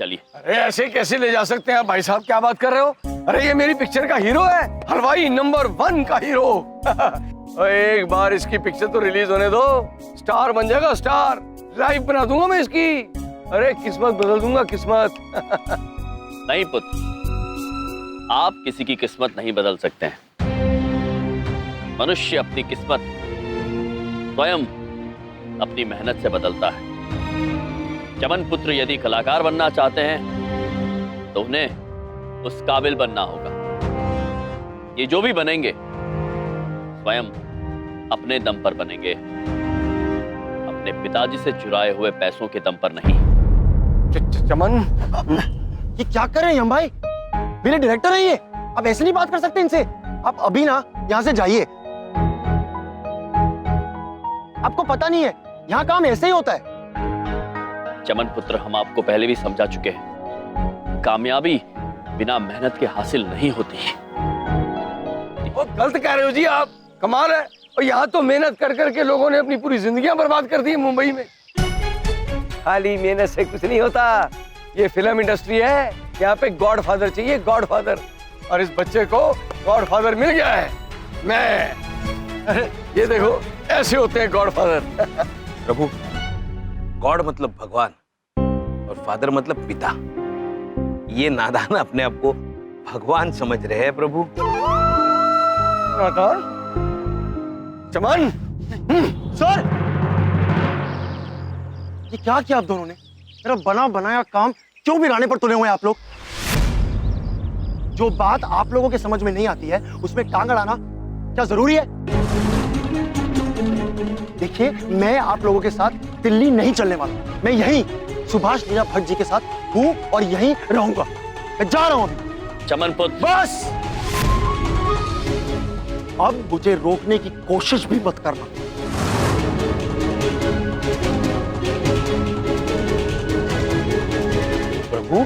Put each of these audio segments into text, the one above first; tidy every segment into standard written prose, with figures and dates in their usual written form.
चलिए। अरे ऐसे कैसे ले जा सकते हैं आप भाई साहब, क्या बात कर रहे हो? अरे ये मेरी पिक्चर का हीरो है, हलवाई नंबर 1 का हीरो। एक बार इसकी पिक्चर तो रिलीज होने दो, स्टार बन जाएगा, स्टार। लाइफ बना दूंगा मैं इसकी। अरे किस्मत बदल दूंगा, किस्मत। नहीं पुत्र, आप किसी की किस्मत नहीं बदल सकते हैं। मनुष्य अपनी किस्मत स्वयं अपनी मेहनत से बदलता है। चमन पुत्र यदि कलाकार बनना चाहते हैं तो उन्हें उस काबिल बनना होगा। ये जो भी बनेंगे स्वयं अपने दम पर बनेंगे, अपने पिताजी से चुराए हुए पैसों के दम पर नहीं। चमन, ये क्या कर रहे हैं हम भाई? मेरे डायरेक्टर हैं ये, आप ऐसे नहीं बात कर सकते इनसे। आप अभी ना यहाँ से जाइए। आपको पता नहीं है यहाँ काम ऐसे ही होता है। चमन पुत्र, हम आपको पहले भी समझा चुके हैं, कामयाबी बिना मेहनत के हासिल नहीं होती। वो गलत कह रहे हो जी आप, कमाल है। और यहाँ तो मेहनत कर करके लोगों ने अपनी पूरी जिंदगियां बर्बाद कर दी मुंबई में। खाली मेहनत से कुछ नहीं होता। ये फिल्म इंडस्ट्री है, यहाँ पे गॉडफादर चाहिए, गॉडफादर। और इस बच्चे को गॉडफादर मिल गया है, मैं। ये देखो, ऐसे होते हैं गॉडफादर। प्रभु, गॉड मतलब भगवान और फादर मतलब पिता। ये नादान अपने आप को भगवान समझ रहे हैं प्रभु। नादान? चमन, सर, ये क्या किया आप दोनों ने? मेरा बना बनाया काम क्यों बिगाड़ने पर तुले हुए हैं आप लोग? जो बात आप लोगों के समझ में नहीं आती है उसमें टांग अड़ाना क्या जरूरी है? देखिए, मैं आप लोगों के साथ दिल्ली नहीं चलने वाला। मैं यहीं सुभाष लीला भट्ट जी के साथ हूं और यहीं रहूंगा। मैं जा रहा हूं अभी। चमन पुत्र, बस अब मुझे रोकने की कोशिश भी मत करना। प्रभु,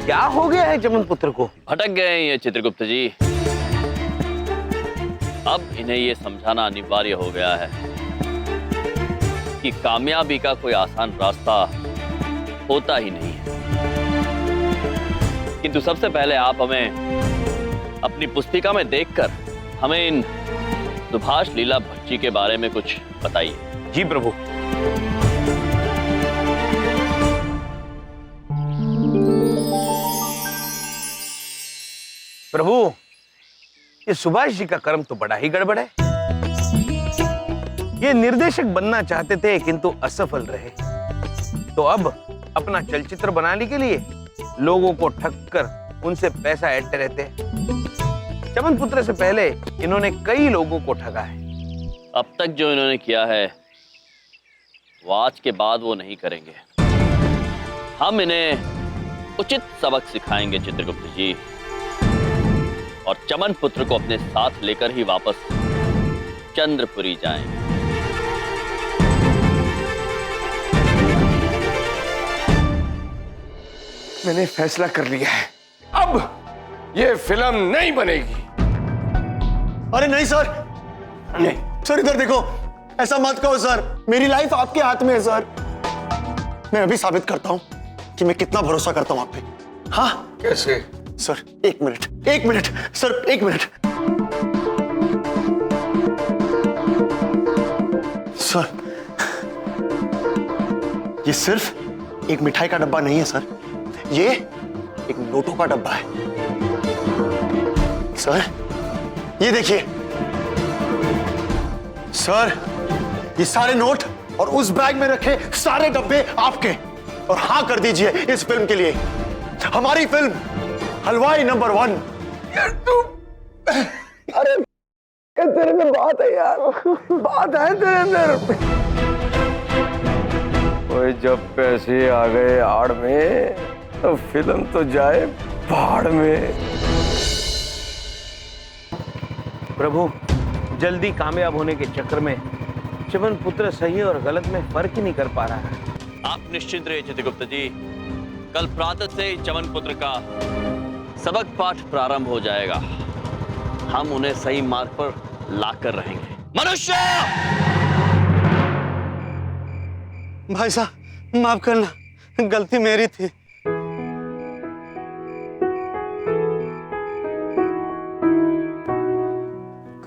क्या हो गया है चमन पुत्र को? भटक गए हैं ये चित्रगुप्त जी। अब इन्हें ये समझाना अनिवार्य हो गया है कि कामयाबी का कोई आसान रास्ता होता ही नहीं है। किंतु सबसे पहले आप हमें अपनी पुस्तिका में देखकर हमें इन सुभाष लीला भट्ट जी के बारे में कुछ बताइए। जी प्रभु। प्रभु, ये सुभाष जी का कर्म तो बड़ा ही गड़बड़ है। ये निर्देशक बनना चाहते थे किंतु असफल रहे, तो अब अपना चलचित्र बनाने के लिए लोगों को ठग कर उनसे पैसा ऐंठते रहते हैं। चमन पुत्र से पहले इन्होंने कई लोगों को ठगा है। अब तक जो इन्होंने किया है वो आज के बाद वो नहीं करेंगे। हम इन्हें उचित सबक सिखाएंगे चित्रगुप्त जी, और चमन पुत्र को अपने साथ लेकर ही वापस चंद्रपुरी जाएंगे। मैंने फैसला कर लिया है, अब ये फिल्म नहीं बनेगी। अरे नहीं सर, नहीं सर इधर देखो, ऐसा मत कहो सर। मेरी लाइफ आपके हाथ में है सर। मैं अभी साबित करता हूं कि मैं कितना भरोसा करता हूं आप पे। हाँ, कैसे? सर एक मिनट सर, एक मिनट। सर, ये सिर्फ एक मिठाई का डब्बा नहीं है सर, ये एक नोटों का डब्बा है। सर, ये देखिए सर, ये सारे नोट और उस बैग में रखे सारे डब्बे आपके। और हाँ कर दीजिए इस फिल्म के लिए, हमारी फिल्म हलवाई नंबर 1। यार तू, अरे तेरे में बात है यार, बात है तेरे अंदर। ओए, जब पैसे आ गए आड़ में तो फिल्म तो जाए भाड़ में। प्रभु, जल्दी कामयाब होने के चक्कर में चमन पुत्र सही और गलत में फर्क ही नहीं कर पा रहा है। आप निश्चिंत रहिए चित्रगुप्त जी, कल प्रातः से ही चमन पुत्र का सबक पाठ प्रारंभ हो जाएगा। हम उन्हें सही मार्ग पर लाकर रहेंगे। मनुष्य! भाई साहब माफ करना, गलती मेरी थी।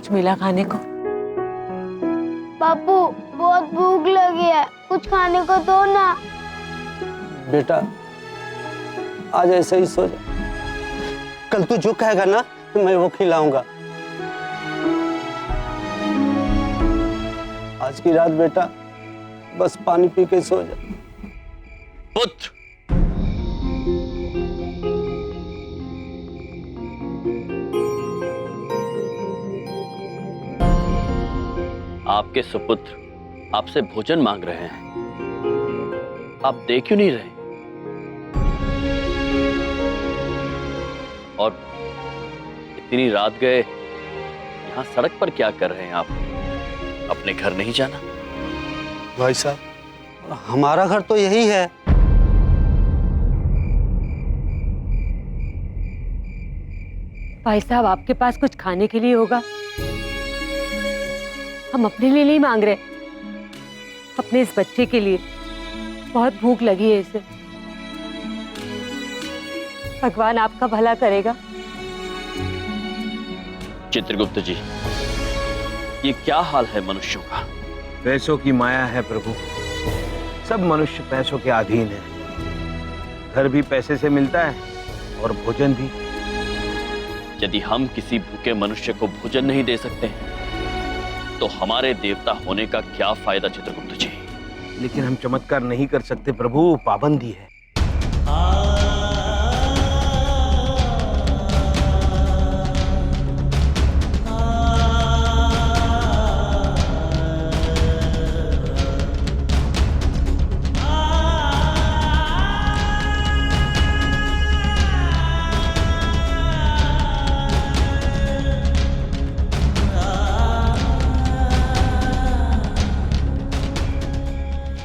कुछ मिला खाने को? पापू बहुत भूख लगी है, कुछ खाने को दो ना। बेटा आज ऐसे ही सो जा, कल तू जो कहेगा ना मैं वो खिलाऊंगा। आज की रात बेटा बस पानी पी के सो जा। पुत्र, आपके सुपुत्र आपसे भोजन मांग रहे हैं, आप दे क्यों नहीं रहे? और इतनी रात गए यहां सड़क पर क्या कर रहे हैं आप? अपने घर नहीं जाना? भाई साहब हमारा घर तो यही है। भाई साहब आपके पास कुछ खाने के लिए होगा? हम अपने लिए नहीं मांग रहे, अपने इस बच्चे के लिए। बहुत भूख लगी है इसे, भगवान आपका भला करेगा। चित्रगुप्त जी, ये क्या हाल है मनुष्यों का? पैसों की माया है प्रभु, सब मनुष्य पैसों के अधीन है। घर भी पैसे से मिलता है और भोजन भी। यदि हम किसी भूखे मनुष्य को भोजन नहीं दे सकते तो हमारे देवता होने का क्या फायदा चित्रगुप्त जी? लेकिन हम चमत्कार नहीं कर सकते प्रभु, पाबंदी है।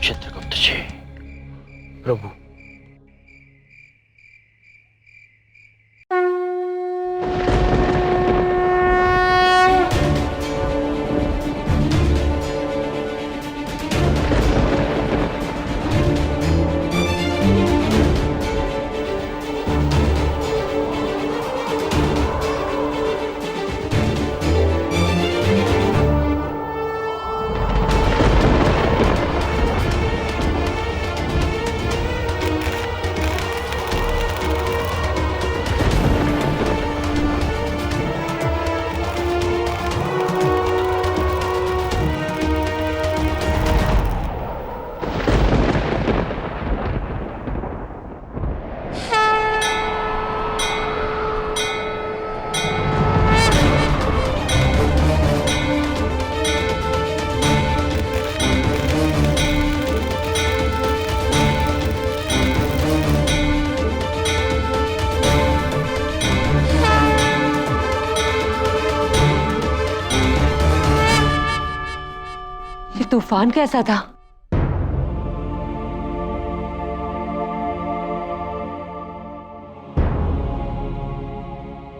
चित्रगुप्त जी, प्रभु तूफान कैसा था?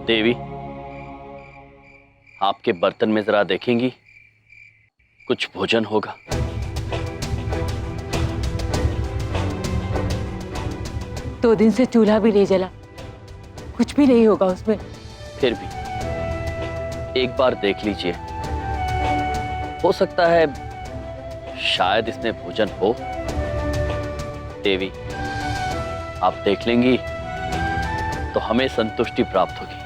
देवी, आपके बर्तन में जरा देखेंगी, कुछ भोजन होगा? दो दिन से चूल्हा भी नहीं जला, कुछ भी नहीं होगा उसमें। फिर भी एक बार देख लीजिए, हो सकता है शायद इसमें भोजन हो। देवी, आप देख लेंगी तो हमें संतुष्टि प्राप्त होगी।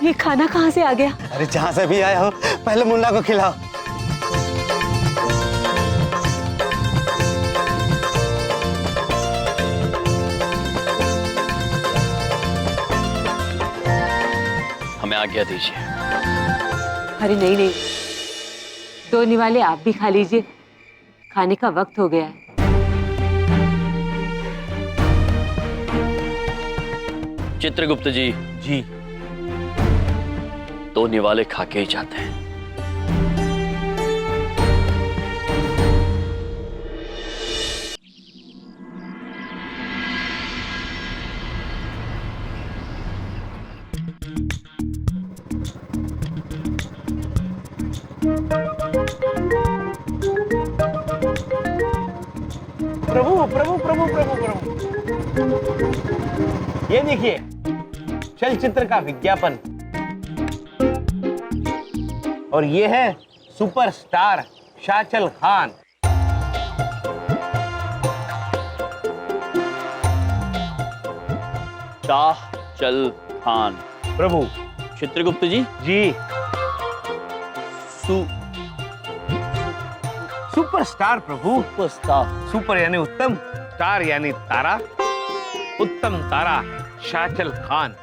ये खाना कहाँ से आ गया? अरे जहां से भी आया हो पहले मुन्ना को खिलाओ। हमें आज्ञा दीजिए। अरे नहीं नहीं, दो निवाले आप भी खा लीजिए, खाने का वक्त हो गया है। चित्रगुप्त जी, जी दो निवाले खा के ही जाते हैं। प्रभु प्रभु प्रभु प्रभु प्रभु, ये देखिए चलचित्र का विज्ञापन, और ये है सुपरस्टार शाचल खान। शाह चल खान। प्रभु चित्रगुप्त जी, जी, सुपरस्टार प्रभु। सुपरस्टार। सुपर यानी उत्तम, स्टार यानी तारा, उत्तम तारा शाचल खान।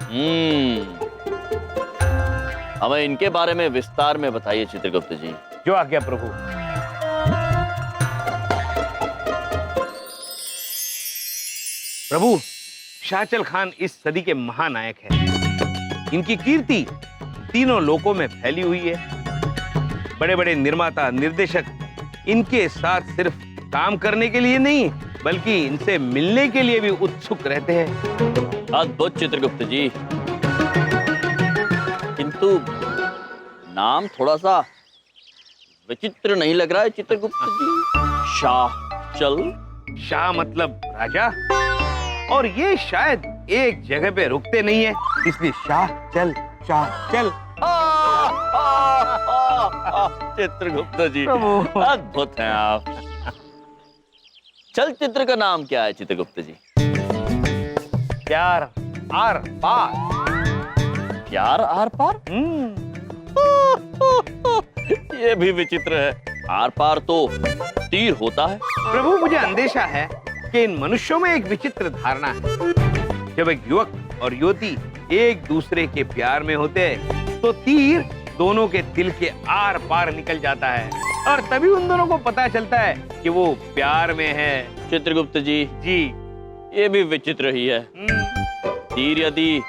हमें इनके बारे में विस्तार में बताइए चित्रगुप्त जी। जो आज्ञा प्रभु। प्रभु, शाचल खान इस सदी के महानायक हैं। इनकी कीर्ति तीनों लोकों में फैली हुई है। बड़े बड़े निर्माता, निर्देशक इनके साथ सिर्फ काम करने के लिए नहीं, बल्कि इनसे मिलने के लिए भी उत्सुक रहते हैं। अद्भुत चित्रगुप्त जी, किंतु नाम थोड़ा सा विचित्र नहीं लग रहा है चित्रगुप्त जी? शाह चल। शाह मतलब राजा, और ये शायद एक जगह पे रुकते नहीं है, इसलिए शाह चल, शाह चल। चित्रगुप्त जी, अद्भुत हैं आप। चलचित्र का नाम क्या है चित्रगुप्त जी? प्यार आर पार। प्यार आर पार? ये भी विचित्र है। आर पार तो तीर होता है। प्रभु, मुझे अंदेशा है कि इन मनुष्यों में एक विचित्र धारणा है। जब एक युवक और युवती एक दूसरे के प्यार में होते हैं, तो तीर दोनों के दिल के आर पार निकल जाता है, और तभी उन दोनों को पता चलता है कि वो प्यार में है। चित्रगुप्त जी, ये भी विचित्र ही है। तीर यदि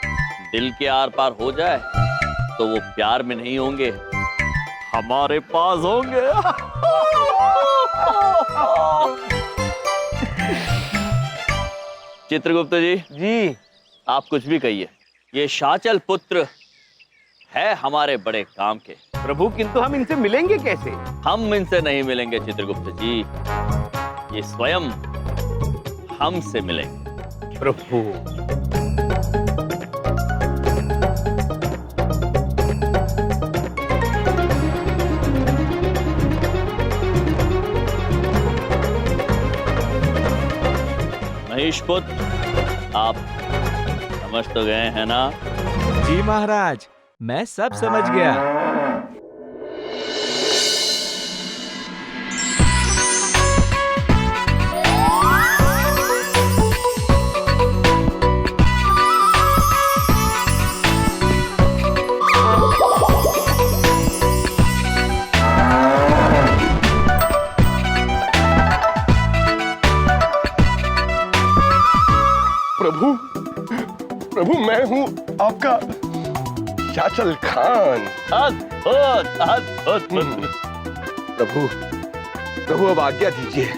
दिल के आर पार हो जाए तो वो प्यार में नहीं होंगे, हमारे पास होंगे। चित्रगुप्त जी, आप कुछ भी कहिए, ये शाचल पुत्र है हमारे बड़े काम के। प्रभु, किंतु हम इनसे मिलेंगे कैसे? हम इनसे नहीं मिलेंगे चित्रगुप्त जी, ये स्वयं हमसे मिलेंगे। प्रभु, महेश पुत्र, आप समझ तो गए हैं ना? जी महाराज, मैं सब समझ गया। प्रभु, मैं हूँ आपका शाचल खान। अद्भुत अद्भुत पुत्र। प्रभु अब आज्ञा दीजिए,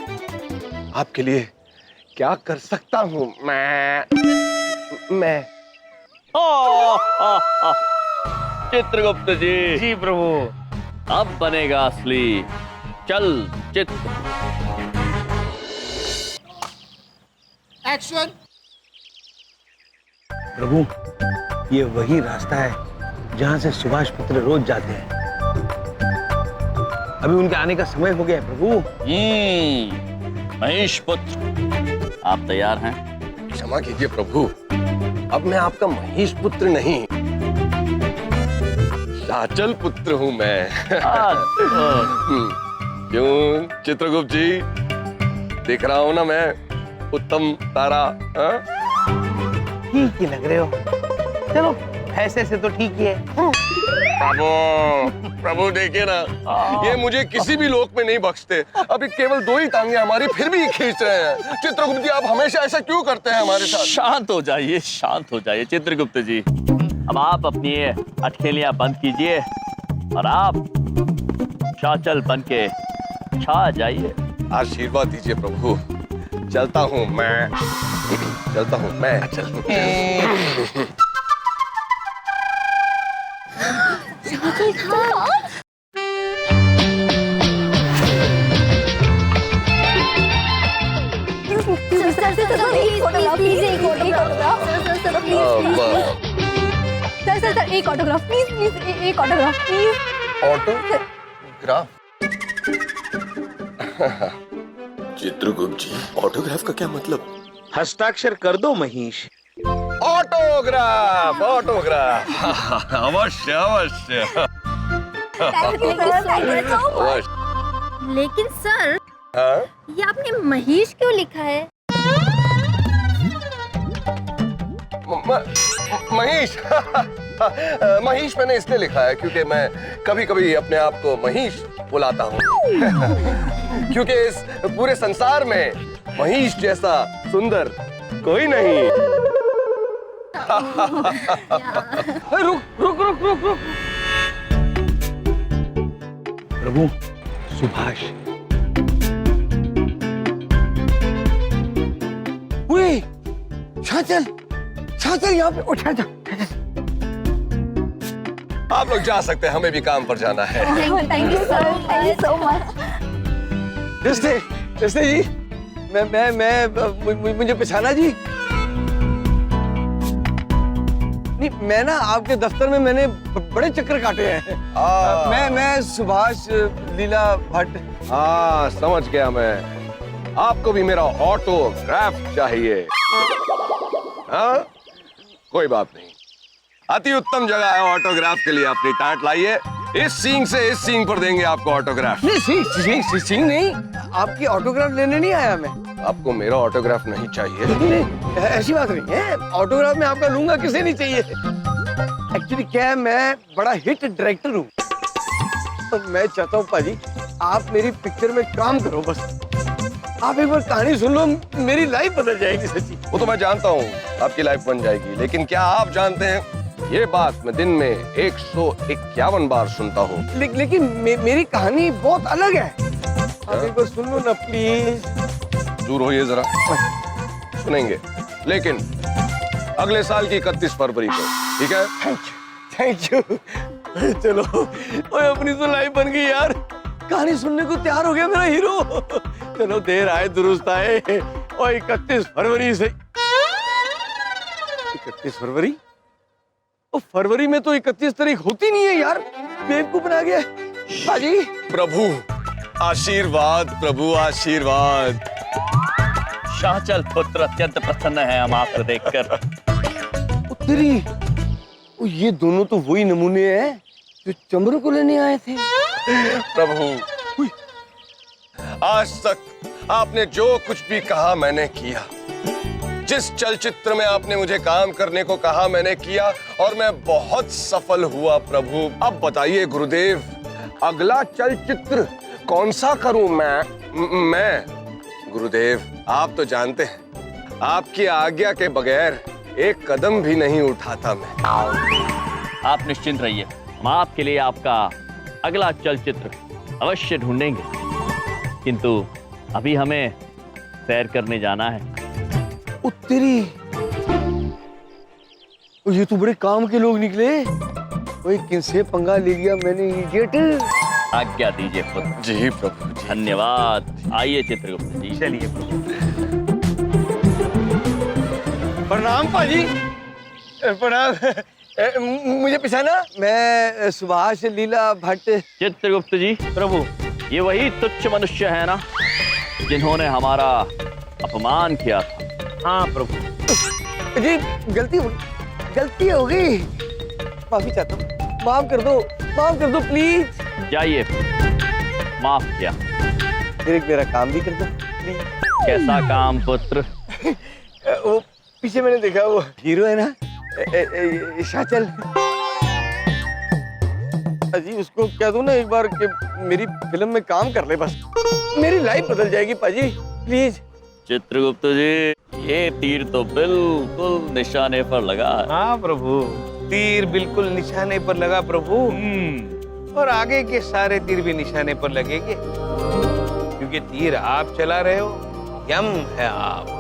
आपके लिए क्या कर सकता हूँ मैं? चित्रगुप्त जी, जी प्रभु। अब बनेगा असली चल चित्र। एक्शन। प्रभु, ये वही रास्ता है जहां से सुभाष पुत्र रोज जाते हैं। अभी उनके आने का समय हो गया है प्रभु। महेश पुत्र, आप तैयार हैं? क्षमा कीजिए प्रभु, अब मैं आपका महेश पुत्र नहीं, शाचल पुत्र हूँ मैं। क्यों चित्रगुप्त जी, देख रहा हूँ ना मैं उत्तम तारा? ठीक ही लग रहे हो। चलो, ऐसे से तो ठीक ही है। प्रभु देखिए ना, ये मुझे किसी भी लोक में नहीं बख्शते। अभी केवल 2 ही टांगे हमारी, फिर भी खींच रहे हैं। चित्रगुप्त जी, आप हमेशा ऐसा क्यों करते हैं हमारे साथ? शांत हो जाइए, शांत हो जाइए चित्रगुप्त जी। अब आप अपनी ये अटखेलियां बंद कीजिए और आप शाचल बन के छा जाइए। आशीर्वाद दीजिए प्रभु, चलता हूँ मैं। सर सर सर एक ऑटोग्राफ प्लीज प्लीज एक autograph please. Autograph? Chitragupta ji, autograph का क्या मतलब? हस्ताक्षर कर दो महिष। Autograph, autograph. अवश्य अवश्य अवश्य। लेकिन सर, हाँ? ये आपने महेश क्यों लिखा है? महेश। महेश मैंने इसलिए लिखा है क्योंकि मैं कभी कभी अपने आप को महेश बुलाता हूँ। क्योंकि इस पूरे संसार में महेश जैसा सुंदर कोई नहीं। रुक रुक रुक रुक रुक। प्रभु, सुभाष। छाचल, छाचल यहाँ पे उठा जा। आप लोग जा सकते हैं, हमें भी काम पर जाना है। Thank you sir, thank you so much. रिश्ते जी, मैं मुझे पहचाना जी? नहीं, मैं ना आपके दफ्तर में मैंने बड़े चक्कर काटे हैं। मैं सुभाष लीला भट्ट। हाँ, समझ गया मैं। आपको भी मेरा ऑटोग्राफ चाहिए? हाँ, कोई बात नहीं। अति उत्तम जगह है ऑटोग्राफ के लिए। अपनी टाट लाइए, इस सींग से इस सींग पर देंगे आपको ऑटोग्राफ। नहीं, सींग नहीं, आपकी ऑटोग्राफ लेने नहीं आया मैं। आपको मेरा ऑटोग्राफ नहीं चाहिए? नहीं, ऐसी बात नहीं है। ऑटोग्राफ में आपका लूंगा, किसे नहीं चाहिए। एक्चुअली क्या है, मैं बड़ा हिट डायरेक्टर हूँ, तो मैं चाहता हूँ पाजी आप मेरी पिक्चर में काम करो। बस आप एक बार कहानी सुन लो, मेरी लाइफ बदल जाएगी सच्ची। वो तो मैं जानता हूँ आपकी लाइफ बन जाएगी, लेकिन क्या आप जानते हैं ये बात मैं दिन में 151 बार सुनता हूँ। लेकिन मेरी कहानी बहुत अलग है। आप एक बार सुन लो ना प्लीज। दूर होइए जरा, सुनेंगे, लेकिन अगले साल की 31 फरवरी को, ठीक है? Thank you. चलो, ओए अपनी तो लाइफ बन गई यार। कहानी सुनने को तैयार हो गया मेरा हीरो। चलो, देर आए दुरुस्त आए। और 31 फरवरी से 31 फरवरी? ओ, फरवरी में तो 31 तारीख होती नहीं है यार, बेवकूफ बना गया बाजी। प्रभु आशीर्वाद, प्रभु आशीर्वाद। शाहचल पुत्र अत्यंत प्रसन्न है हम आपको देखकर। उत्तरी, ये दोनों तो वही नमूने हैं जो चमरू को लेने आए थे। प्रभु, आज तक आपने जो कुछ भी कहा मैंने किया। जिस चलचित्र में आपने मुझे काम करने को कहा मैंने किया, और मैं बहुत सफल हुआ प्रभु। अब बताइए गुरुदेव, अगला चलचित्र कौन सा करूं मैं? गुरुदेव, आप तो जानते हैं, आपकी आज्ञा के बगैर एक कदम भी नहीं उठाता मैं। आप निश्चिंत रहिए, हम आपके लिए आपका अगला चलचित्र अवश्य ढूंढेंगे, किंतु अभी हमें सैर करने जाना है। उत्तरी, ये तो बड़े काम के लोग निकले। कोई किनसे पंगा ले लिया मैंने, इडियट। आज्ञा दीजिए पुत्र। जी प्रभु, जी। धन्यवाद। आइए चित्रगुप्त जी। चलिए प्रभु। प्रणाम पाजी। प्रणाम। मुझे पहचाना? मैं सुभाष लीला भट्ट। चित्रगुप्त जी, प्रभु ये वही तुच्छ मनुष्य है ना जिन्होंने हमारा अपमान किया था? हाँ प्रभु। जी, गलती हो गई। माफी चाहता हूँ, माफ कर दो प्लीज। जाइए, माफ किया। फिर एक मेरा काम भी कर दो प्लीज। कैसा काम पुत्र? वो पीछे मैंने देखा, वो हीरो है ना, शाचल जी, उसको कह दो ना एक बार कि मेरी फिल्म में काम कर ले, बस मेरी लाइफ बदल जाएगी पाजी, प्लीज। चित्रगुप्त जी, ये तीर तो बिल्कुल निशाने पर लगा। हाँ प्रभु, तीर बिल्कुल निशाने पर लगा प्रभु। और आगे के सारे तीर भी निशाने पर लगेंगे, क्योंकि तीर आप चला रहे हो, यम है आप।